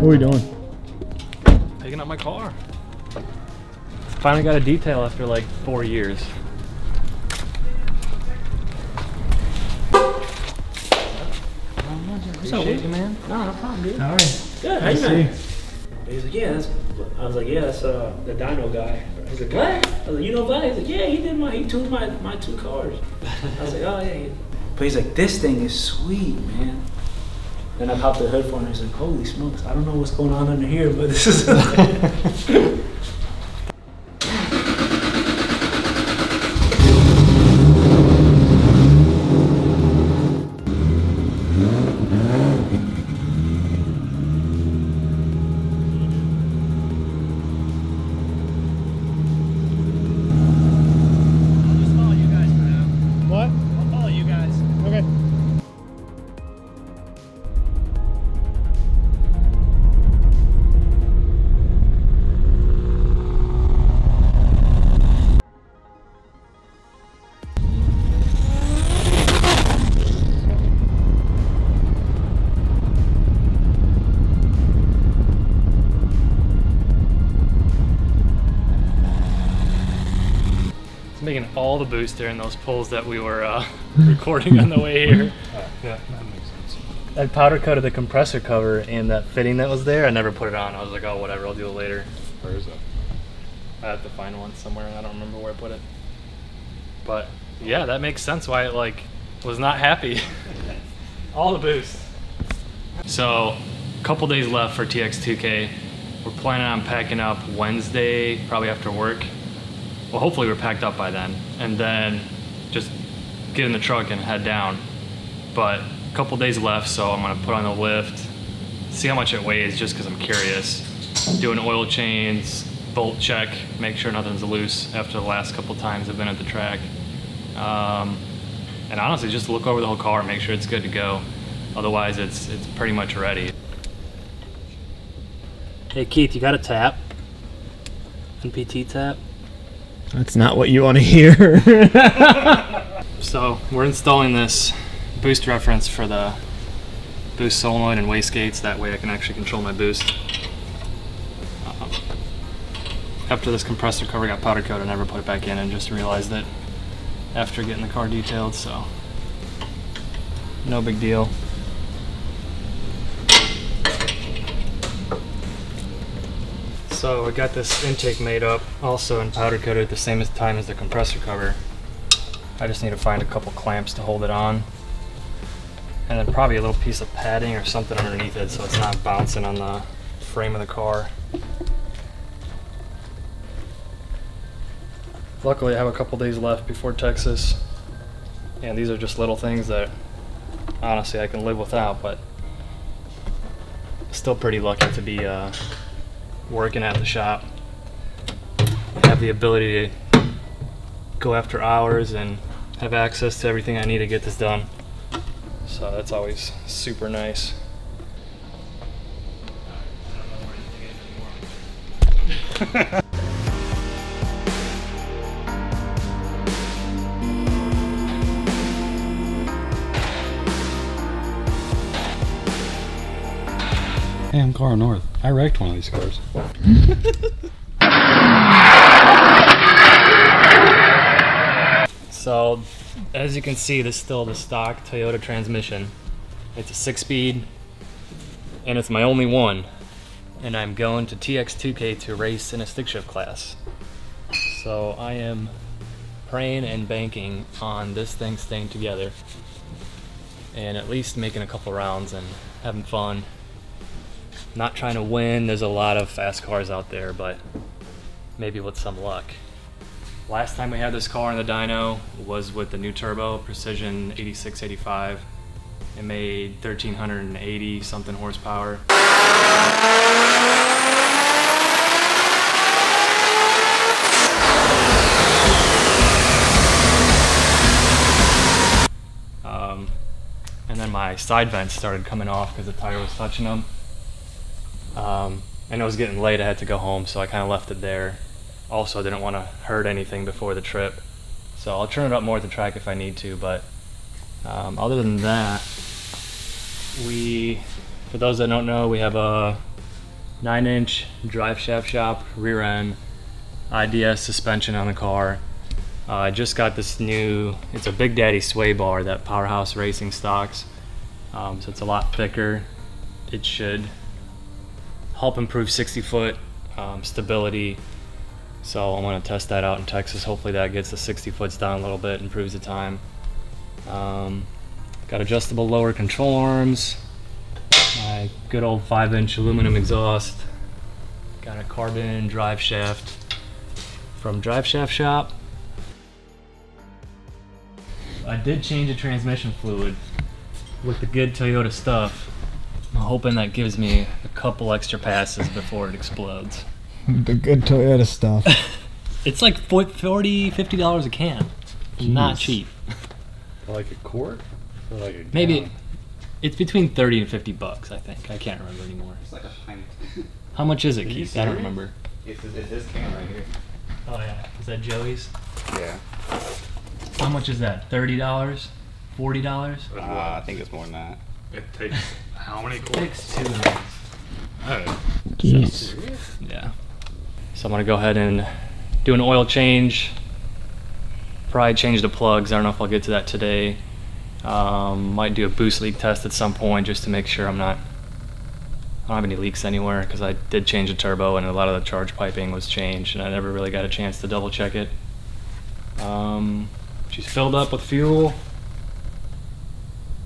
are we doing? Picking up my car. Finally got a detail after like 4 years. Appreciate you, man. No, no problem, dude. All right. Good. How you doing? He's like, yeah, I was like, yeah, that's the dyno guy. He's like, what? I was like, you know what? He's like, yeah, he tuned my 2 cars. I was like, oh yeah. But he's like, this thing is sweet, man. Then I popped the hood for him and he's like, holy smokes, I don't know what's going on under here, but this is making all the booster in those pulls that we were recording on the way here. Yeah, that makes sense. I powder coated the compressor cover and that fitting that was there. I never put it on. I was like, oh, whatever, I'll do it later. Where is it? I have to find one somewhere. I don't remember where I put it. But yeah, that makes sense why it like was not happy. All the boost. So a couple days left for TX2K. We're planning on packing up Wednesday, probably after work. Well, hopefully we're packed up by then, and then just get in the truck and head down. But a couple days left, so I'm gonna put on the lift, see how much it weighs just because I'm curious. Doing oil change, bolt check, make sure nothing's loose after the last couple times I've been at the track. And honestly, just look over the whole car, make sure it's good to go. Otherwise, it's pretty much ready. Hey Keith, you got a tap? NPT tap? That's not what you want to hear. So we're installing this boost reference for the boost solenoid and wastegates. That way I can actually control my boost. After this compressor cover got powder coated, I never put it back in and just realized it after getting the car detailed, so no big deal. So I got this intake made up also and powder coated at the same time as the compressor cover. I just need to find a couple clamps to hold it on, and then probably a little piece of padding or something underneath it so it's not bouncing on the frame of the car. Luckily I have a couple days left before Texas, and these are just little things that honestly I can live without, but still pretty lucky to be working at the shop. I have the ability to go after hours and have access to everything I need to get this done. So that's always super nice. Hey, I'm Carl North. I wrecked one of these cars. So, as you can see, this is still the stock Toyota transmission. It's a 6-speed, and it's my only one. And I'm going to TX2K to race in a stick shift class. So I am praying and banking on this thing staying together, and at least making a couple rounds and having fun. Not trying to win, there's a lot of fast cars out there, but maybe with some luck. Last time we had this car in the dyno was with the new turbo, Precision 8685. It made 1,380 something horsepower. And then my side vents started coming off because the tire was touching them. And it was getting late, I had to go home, so I kind of left it there. Also, I didn't want to hurt anything before the trip, so I'll turn it up more at the track if I need to, but other than that, for those that don't know, we have a 9-inch drive shaft shop, rear end, IDS suspension on the car. I just got this new, it's a Big Daddy sway bar that Powerhouse Racing stocks. So it's a lot thicker. It should help improve 60-foot stability. So I'm gonna test that out in Texas. Hopefully that gets the 60 foots down a little bit, improves the time. Got adjustable lower control arms. My good old 5-inch aluminum exhaust. Got a carbon drive shaft from Drive Shaft Shop. I did change the transmission fluid with the good Toyota stuff. I'm hoping that gives me a couple extra passes before it explodes. The good Toyota stuff. It's like $40, $50 a can. Not cheap. Like a quart? Or like a Maybe gallon? it's between 30 and 50 bucks, I think. I can't remember anymore. It's like a pint. How much is it, Are you Keith? I don't serious? remember. It's this can right here. Oh yeah. Is that Joey's? Yeah. How much is that? $30? $40? I think it's more than that. It takes how many It quarts? takes 2 of these. Oh, Jeez. Yeah. So I'm gonna go ahead and do an oil change. Probably change the plugs. I don't know if I'll get to that today. Might do a boost leak test at some point just to make sure I don't have any leaks anywhere, because I did change the turbo and a lot of the charge piping was changed and I never really got a chance to double check it. She's filled up with fuel.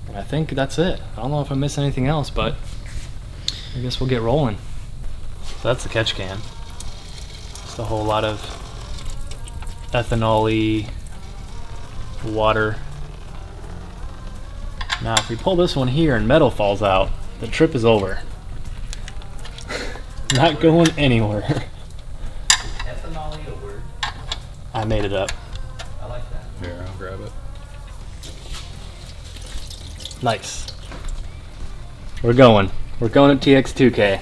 And I think that's it. I don't know if I missed anything else, but I guess we'll get rolling. So that's the catch can. Just a whole lot of ethanol-y water. Now if we pull this one here and metal falls out, the trip is over. Not going anywhere. Ethanol a word? I made it up. I like that. here, I'll grab it. Nice. We're going. We're going to TX2K.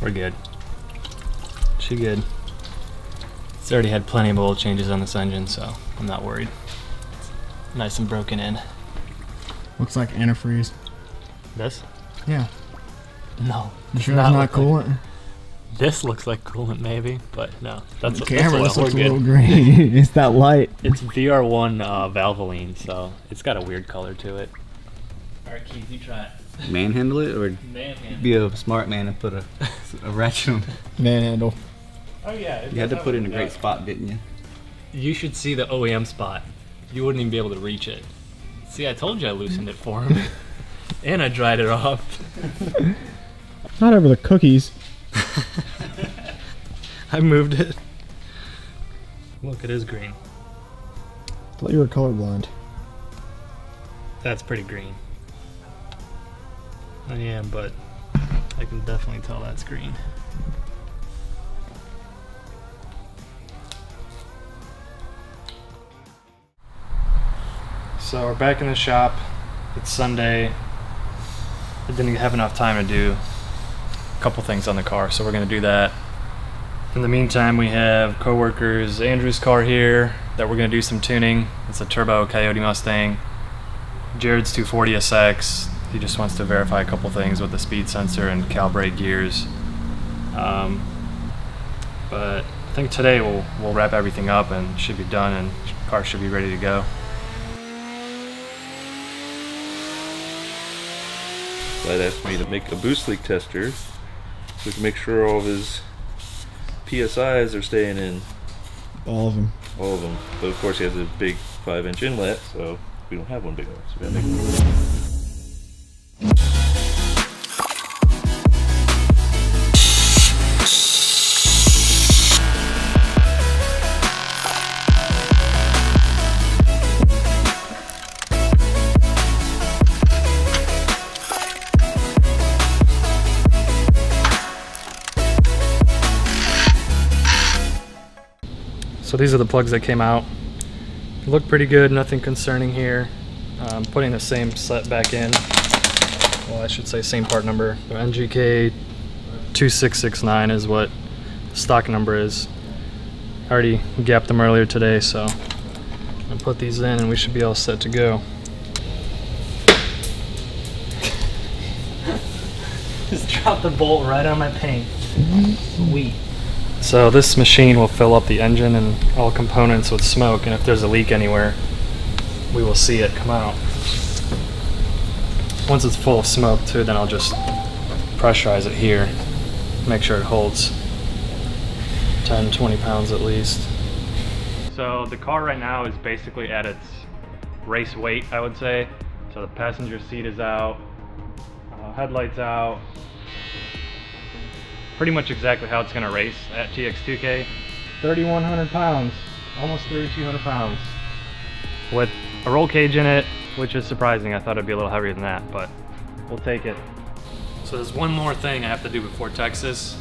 We're good. She good. It's already had plenty of oil changes on this engine, so I'm not worried. Nice and broken in. Looks like antifreeze. This? Yeah. No. You sure it's not coolant? This looks like coolant maybe, but no. That's The that's camera, oil. this We're looks a good. little green. It's that light. It's VR1 Valvoline, so it's got a weird color to it. Alright, Keith, you try it. Manhandle it, or Man. be a smart man and put a ratchet on? Manhandle. Oh yeah. You had to put it in a great spot, didn't you? You should see the OEM spot. You wouldn't even be able to reach it. See, I told you I loosened it for him. And I dried it off. Not over the cookies. I moved it. Look, it is green. I thought you were colorblind. That's pretty green. I am, but I can definitely tell that's green. So we're back in the shop. It's Sunday. I didn't have enough time to do a couple things on the car, so we're gonna do that. In the meantime, we have coworkers Andrew's car here that we're gonna do some tuning. It's a turbo Coyote Mustang. Jared's 240 SX. He just wants to verify a couple things with the speed sensor and calibrate gears. But I think today we'll wrap everything up and should be done, and the car should be ready to go. Dad asked me to make a boost leak tester so we can make sure all of his PSIs are staying in, All of them. all of them. But of course he has a big 5-inch inlet, so we don't have one big enough, so we gotta make one. So these are the plugs that came out. Look pretty good, nothing concerning here. Putting the same set back in. Well, I should say same part number. The TX2K19 is what the stock number is. I already gapped them earlier today, so I'll put these in and we should be all set to go. Just dropped the bolt right on my paint. Sweet. So this machine will fill up the engine and all components with smoke, and if there's a leak anywhere, we will see it come out. Once it's full of smoke too, then I'll just pressurize it here, make sure it holds 10-20 pounds at least. So the car right now is basically at its race weight, I would say. So the passenger seat is out, headlights out, pretty much exactly how it's going to race at TX2K. 3,100 pounds, almost 3,200 pounds, with a roll cage in it, which is surprising. I thought it'd be a little heavier than that, but we'll take it. So there's one more thing I have to do before Texas,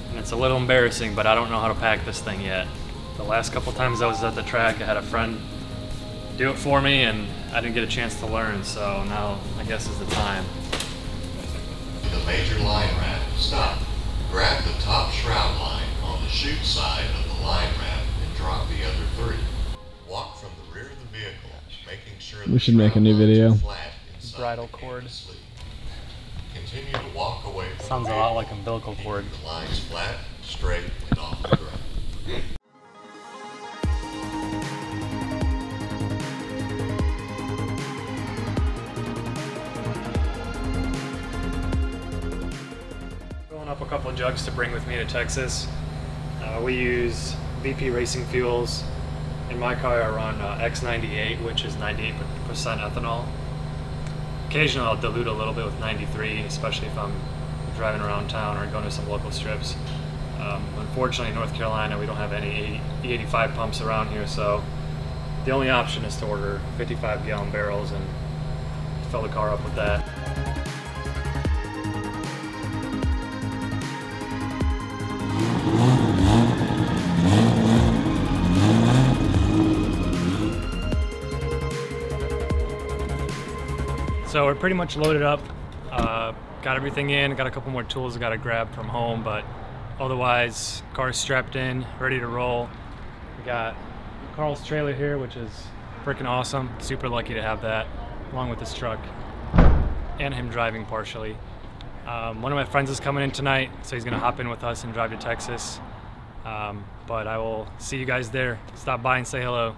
and it's a little embarrassing, but I don't know how to pack this thing yet. The last couple times I was at the track, I had a friend do it for me, and I didn't get a chance to learn, so now I guess is the time. The major line wrap, stop. Grab the top shroud line on the chute side of the line wrap and drop the other 3. Walk from the rear of the vehicle, making sure We should make a new video. Bridle cord. Continue to walk away from Sounds the a lot vehicle, like umbilical cord. keeping the lines flat, straight, and off the ground. Filling up a couple of jugs to bring with me to Texas. We use VP Racing fuels. In my car I run X98, which is 98% ethanol. Occasionally I'll dilute a little bit with 93, especially if I'm driving around town or going to some local strips. Unfortunately in North Carolina we don't have any E85 pumps around here, so the only option is to order 55-gallon barrels and fill the car up with that. So we're pretty much loaded up, got everything in, got a couple more tools I got to grab from home, but otherwise car's strapped in, ready to roll. We got Carl's trailer here, which is freaking awesome. Super lucky to have that, along with this truck, and him driving partially. One of my friends is coming in tonight, so he's gonna hop in with us and drive to Texas. But I will see you guys there. Stop by and say hello.